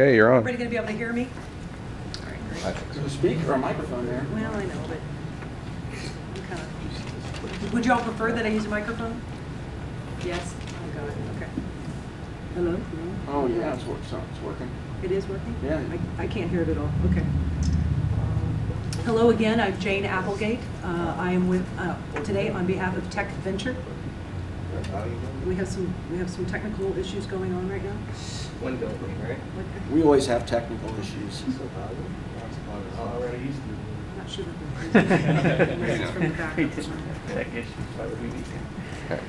Okay, you're on. Everybody going to be able to hear me? All right, great. I think so. There's a speaker or a microphone there. Well, I know, but I'm kind of... Would you all prefer that I use a microphone? Yes? Oh, God. Okay. Hello? No? Oh, yeah, it's working. It is working? Yeah. I can't hear it at all. Okay. Hello again. I'm Jane Applegate. I am with today on behalf of TekVenture. We have some technical issues going on right now. Window thing, right? We always have technical issues. Already used to. I'm not sure that it's from the back. Tech issues, why would we be here? Okay.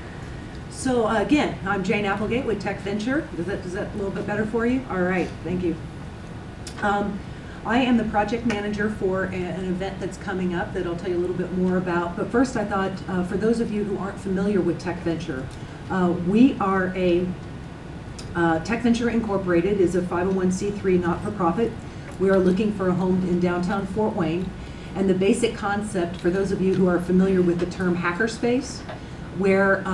So again, I'm Jane Applegate with TekVenture. Is that a little bit better for you? All right, thank you. I am the project manager for an event that's coming up that I'll tell you a little bit more about. But first, I thought for those of you who aren't familiar with TekVenture, we are a TekVenture Incorporated is a 501c3 not-for-profit. We are looking for a home in downtown Fort Wayne. And the basic concept, for those of you who are familiar with the term hackerspace, where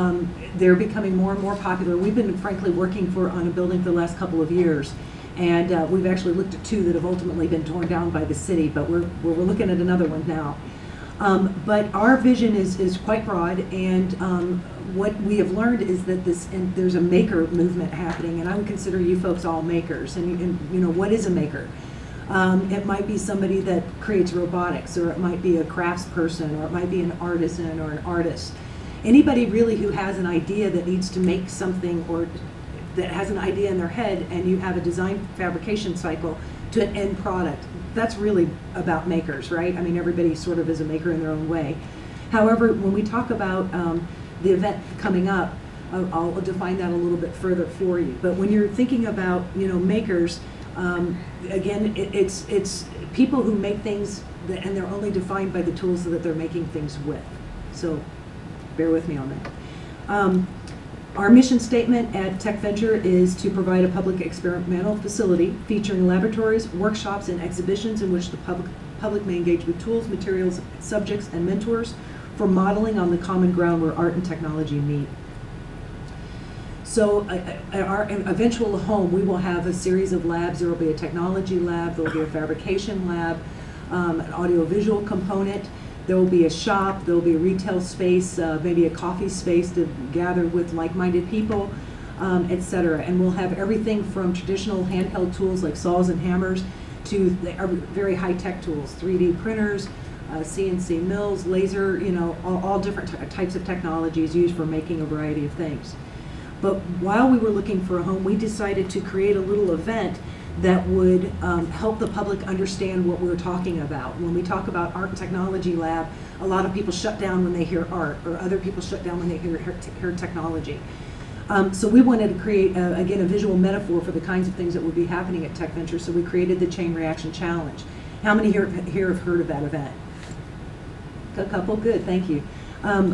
they're becoming more and more popular. We've been, frankly, working on a building for the last couple of years. And we've actually looked at two that have ultimately been torn down by the city, but we're looking at another one now. But our vision is quite broad, and what we have learned is that there's a maker movement happening, and I would consider you folks all makers. And you know, what is a maker? It might be somebody that creates robotics, or it might be a craftsperson, or it might be an artisan or an artist. Anybody really who has an idea that needs to make something, or that has an idea in their head, and you have a design fabrication cycle to an end product. That's really about makers, right? I mean, everybody sort of is a maker in their own way. However, when we talk about the event coming up, I'll define that a little bit further for you. But when you're thinking about, you know, makers, again, it's people who make things and they're only defined by the tools that they're making things with. So bear with me on that. Our mission statement at TekVenture is to provide a public experimental facility featuring laboratories, workshops, and exhibitions in which the public may engage with tools, materials, subjects, and mentors for modeling on the common ground where art and technology meet. So at our eventual home, we will have a series of labs. There will be a technology lab, there will be a fabrication lab, an audiovisual component. There will be a shop, there will be a retail space, maybe a coffee space to gather with like-minded people, etc. And we'll have everything from traditional handheld tools like saws and hammers to very high-tech tools, 3D printers, CNC mills, laser, you know, all different types of technologies used for making a variety of things. But while we were looking for a home, we decided to create a little event that would help the public understand what we're talking about. When we talk about Art and Technology Lab, a lot of people shut down when they hear art, or other people shut down when they hear technology. So we wanted to create, again, a visual metaphor for the kinds of things that would be happening at TekVenture, so we created the Chain Reaction Challenge. How many here have heard of that event? A couple, good, thank you.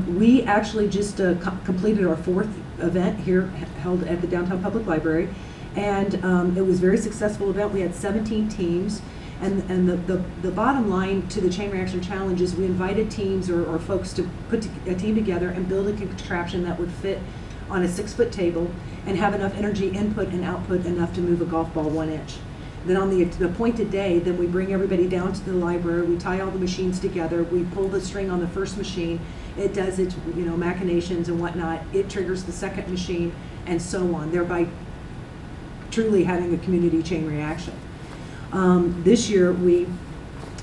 We actually just completed our 4th event here, held at the Downtown Public Library. And it was a very successful event. We had 17 teams, and the bottom line to the Chain Reaction Challenge is we invited teams or folks to put a team together and build a contraption that would fit on a 6-foot table and have enough energy input and output enough to move a golf ball 1 inch. Then on the appointed day, then we bring everybody down to the library, we tie all the machines together, we pull the string on the first machine, it does its, you know, machinations and whatnot, it triggers the second machine, and so on, thereby truly having a community chain reaction. This year,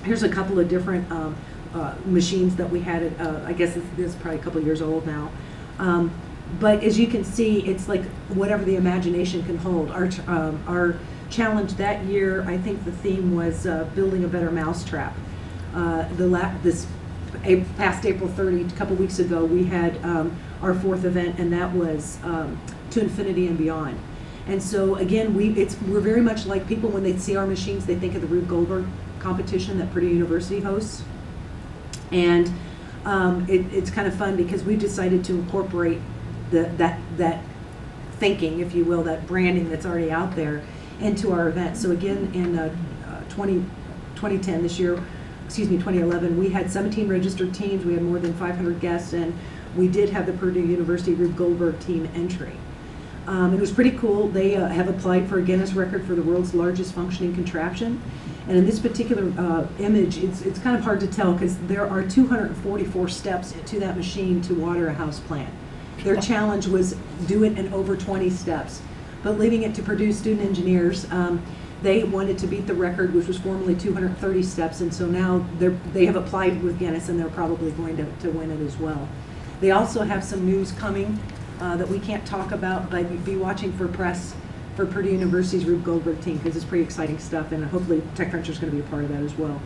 here's a couple of different machines that we had. I guess this is probably a couple of years old now. But as you can see, it's like whatever the imagination can hold. Our challenge that year, I think the theme was building a better mousetrap. This past April 30, a couple weeks ago, we had our 4th event, and that was To Infinity and Beyond. And so again, we're very much like people when they see our machines, they think of the Rube Goldberg competition that Purdue University hosts. And it's kind of fun because we've decided to incorporate that thinking, if you will, that branding that's already out there into our event. So again, in 2010, this year, excuse me, 2011, we had 17 registered teams. We had more than 500 guests, and we did have the Purdue University Rube Goldberg team entry. It was pretty cool. They have applied for a Guinness record for the world's largest functioning contraption. And in this particular image, it's kind of hard to tell because there are 244 steps to that machine to water a house plant. Their challenge was do it in over 20 steps. But leaving it to Purdue student engineers, they wanted to beat the record, which was formerly 230 steps, and so now they have applied with Guinness, and they're probably going to win it as well. They also have some news coming that we can't talk about, but be watching for press for Purdue University's Rube Goldberg team, because it's pretty exciting stuff, and hopefully TekVenture is going to be a part of that as well.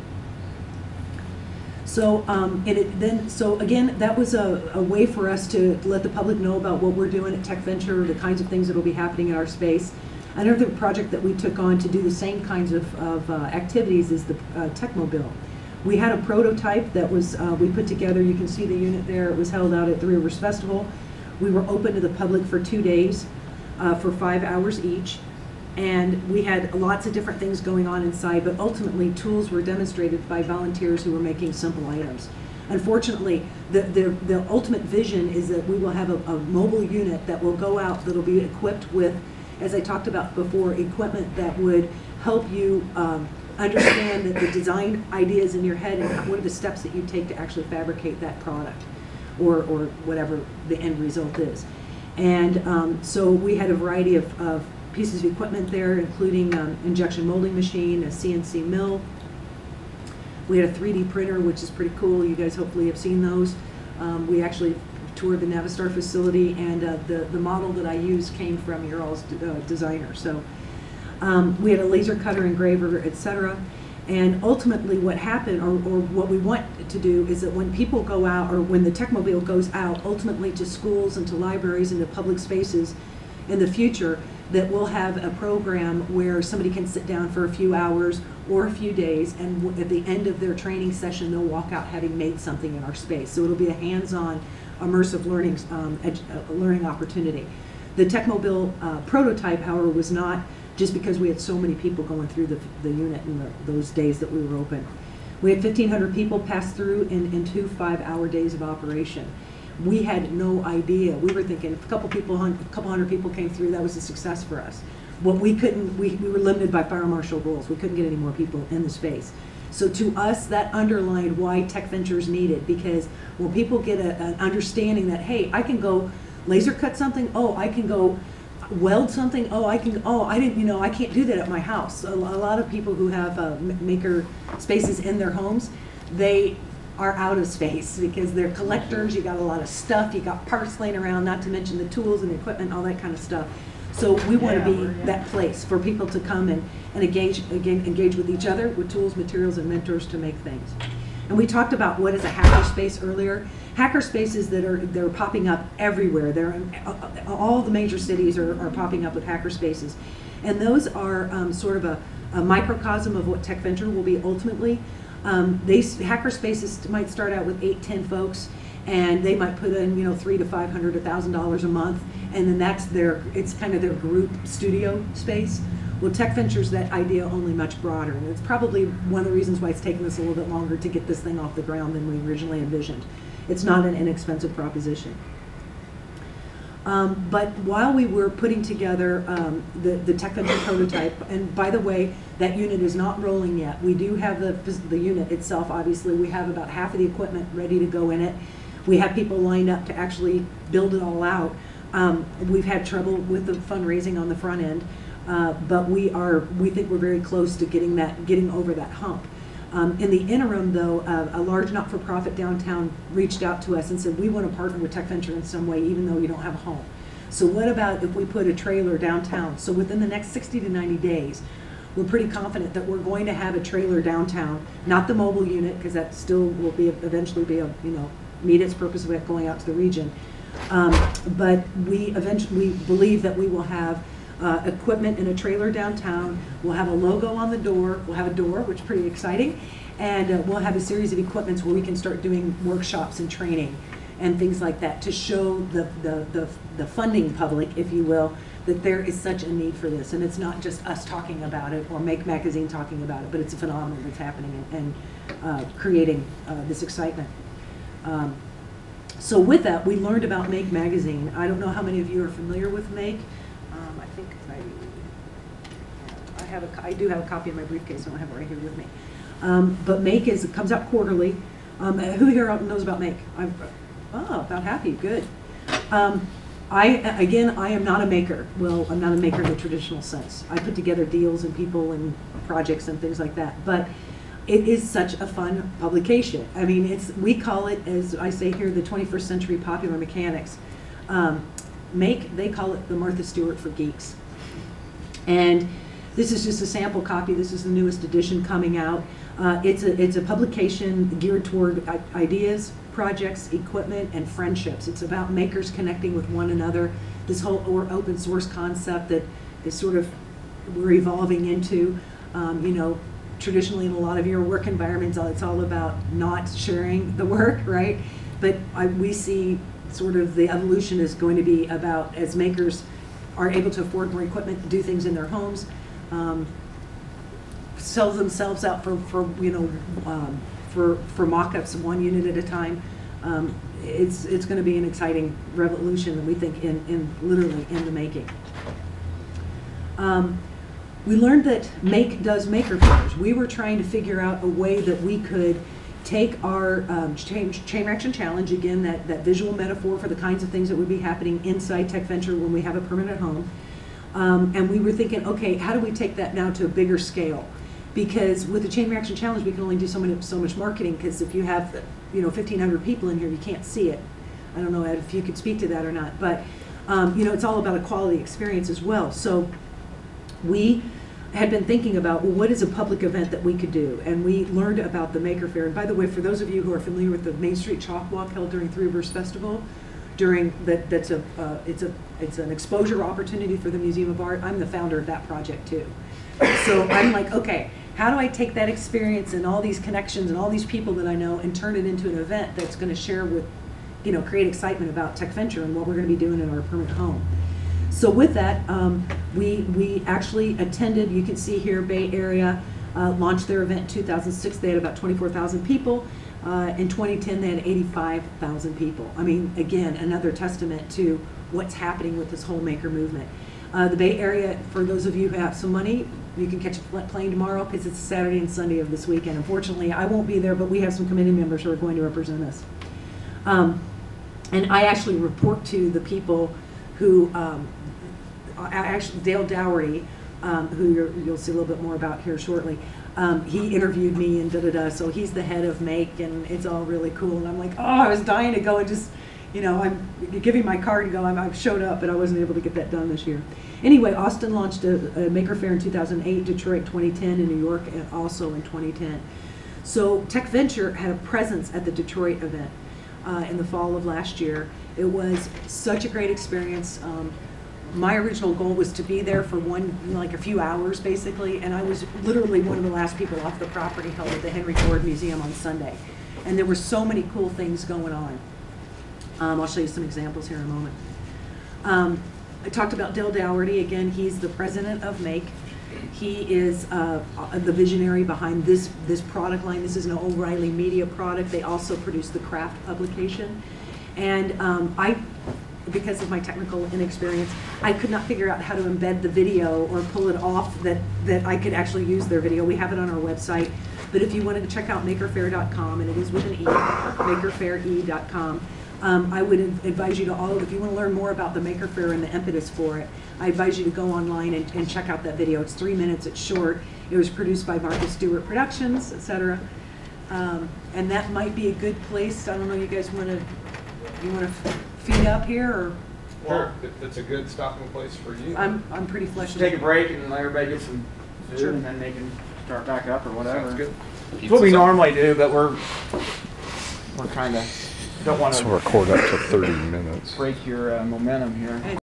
So, so again, that was a way for us to let the public know about what we're doing at TekVenture, the kinds of things that will be happening in our space. Another project that we took on to do the same kinds of activities is the TekMobile. We had a prototype that was we put together. You can see the unit there. It was held out at Three Rivers Festival. We were open to the public for 2 days for 5 hours each. And we had lots of different things going on inside, but ultimately tools were demonstrated by volunteers who were making simple items. Unfortunately, the ultimate vision is that we will have a mobile unit that will go out, that will be equipped with, as I talked about before, equipment that would help you understand the design ideas in your head and what are the steps that you take to actually fabricate that product or whatever the end result is. And so we had a variety of pieces of equipment there, including injection molding machine, a CNC mill. We had a 3D printer, which is pretty cool. You guys hopefully have seen those. We actually toured the Navistar facility, and the model that I used came from your all's designer. So we had a laser cutter, engraver, etc. And ultimately what happened, or what we want to do, is that when people go out, or when the TekMobile goes out, ultimately to schools and to libraries and to public spaces in the future, that we'll have a program where somebody can sit down for a few hours or a few days, and at the end of their training session, they'll walk out having made something in our space. So it'll be a hands-on, immersive learning opportunity. The TekMobile prototype, however, was not just because we had so many people going through the unit in those days that we were open. We had 1,500 people pass through in 2 5-hour days of operation. We had no idea. We were thinking if a couple hundred people came through, that was a success for us. What we couldn't, we were limited by fire marshal rules. We couldn't get any more people in the space. So to us, that underlined why TekVenture is needed, because when people get an understanding that, hey, I can go laser cut something, oh, I can go weld something, oh, I didn't, I can't do that at my house. A lot of people who have maker spaces in their homes, they are out of space because they're collectors. You got a lot of stuff, you got parts laying around, not to mention the tools and equipment, all that kind of stuff. So we want to be that place for people to come and engage with each other with tools, materials, and mentors to make things. And we talked about what is a hackerspace earlier. Hackerspaces they're popping up everywhere. They're in, all the major cities are popping up with hackerspaces, and those are sort of a microcosm of what TekVenture will be ultimately. These hackerspaces might start out with 8-10 folks, and they might put in $300 to $500, $1,000 a month, and then it's kind of their group studio space. Well, TekVenture's that idea only much broader, and it's probably one of the reasons why it's taken us a little bit longer to get this thing off the ground than we originally envisioned. It's not an inexpensive proposition. But while we were putting together the TekVenture prototype, and by the way, that unit is not rolling yet. We do have the unit itself, obviously. We have about half of the equipment ready to go in it. We have people lined up to actually build it all out. We've had trouble with the fundraising on the front end, but we think we're very close to getting over that hump. In the interim, though, a large not-for-profit downtown reached out to us and said, we want to partner with TekVenture in some way, even though you don't have a home. So what about if we put a trailer downtown? So within the next 60 to 90 days, we're pretty confident that we're going to have a trailer downtown, not the mobile unit, because that still will eventually meet its purpose of it going out to the region. But we believe that we will have equipment in a trailer downtown. We'll have a logo on the door. We'll have a door, which is pretty exciting. And we'll have a series of equipments where we can start doing workshops and training and things like that to show the funding public, if you will, that there is such a need for this. And it's not just us talking about it or Make Magazine talking about it, but it's a phenomenon that's happening and creating this excitement. So with that, we learned about Make Magazine. I don't know how many of you are familiar with Make. think I do have a copy in my briefcase. I don't have it right here with me. But Make comes out quarterly. Who here knows about Make? About half of you. Good. I am not a maker. Well, I'm not a maker in the traditional sense. I put together deals and people and projects and things like that. But it is such a fun publication. I mean, we call it, as I say here, the 21st century popular mechanics. Make, they call it the Martha Stewart for geeks. And this is just a sample copy. This is the newest edition coming out. It's a publication geared toward ideas, projects, equipment, and friendships. It's about makers connecting with one another. This whole open source concept that is sort of we're evolving into. Traditionally in a lot of your work environments, it's all about not sharing the work, right? But we see sort of the evolution is going to be about as makers are able to afford more equipment to do things in their homes, sell themselves out for mock-ups one unit at a time. It's going to be an exciting revolution that we think literally in the making. We learned that Make does maker fairs. We were trying to figure out a way that we could take our chain reaction challenge, again, that visual metaphor for the kinds of things that would be happening inside TekVenture when we have a permanent home. And we were thinking, okay, how do we take that now to a bigger scale? Because with the chain reaction challenge, we can only do so much marketing, because if you have 1,500 people in here, you can't see it. I don't know, Ed, if you could speak to that or not, but it's all about a quality experience as well. So we had been thinking about, well, what is a public event that we could do? And we learned about the Maker Fair. And by the way, for those of you who are familiar with the Main Street Chalk Walk held during Three Rivers Festival, it's an exposure opportunity for the Museum of Art. I'm the founder of that project too. So I'm like, okay, how do I take that experience and all these connections and all these people that I know and turn it into an event that's going to share with, create excitement about TekVenture and what we're going to be doing in our permanent home. So with that, we actually attended, you can see here, Bay Area launched their event in 2006. They had about 24,000 people. In 2010, they had 85,000 people. I mean, again, another testament to what's happening with this whole maker movement. The Bay Area, for those of you who have some money, you can catch a plane tomorrow because it's Saturday and Sunday of this weekend. Unfortunately, I won't be there, but we have some committee members who are going to represent us. And I actually report to the people who, actually Dale Dougherty, who you'll see a little bit more about here shortly, he interviewed me and da-da-da, so he's the head of Make, and it's all really cool. And I'm like, oh, I was dying to go and just, I'm giving my card and go, I showed up, but I wasn't able to get that done this year. Anyway, Austin launched a Maker Fair in 2008, Detroit 2010, and New York and also in 2010. So TekVenture had a presence at the Detroit event in the fall of last year. It was such a great experience. My original goal was to be there for a few hours basically, and I was literally one of the last people off the property held at the Henry Ford Museum on Sunday. And there were so many cool things going on. I'll show you some examples here in a moment. I talked about Dale Dougherty. Again, he's the president of Make. He is the visionary behind this product line. This is an O'Reilly Media product. They also produce the Craft publication. And because of my technical inexperience, I could not figure out how to embed the video or pull it off that I could actually use their video. We have it on our website. But if you wanted to check out makerfair.com, and it is with an E, makerfaire.com, I would advise you to if you want to learn more about the Maker Fair and the impetus for it, I advise you to go online and check out that video. It's 3 minutes, it's short. It was produced by Martha Stewart Productions, etc. And that might be a good place. I don't know, you guys want to feed up here, or? Sure, it's a good stopping place for you. I'm pretty flexible. Take a break and let everybody get some food, Sure. and then they can start back up or whatever. Sounds good. It's what we normally do, but we're trying to, don't want So to record up to 30 minutes. break your momentum here.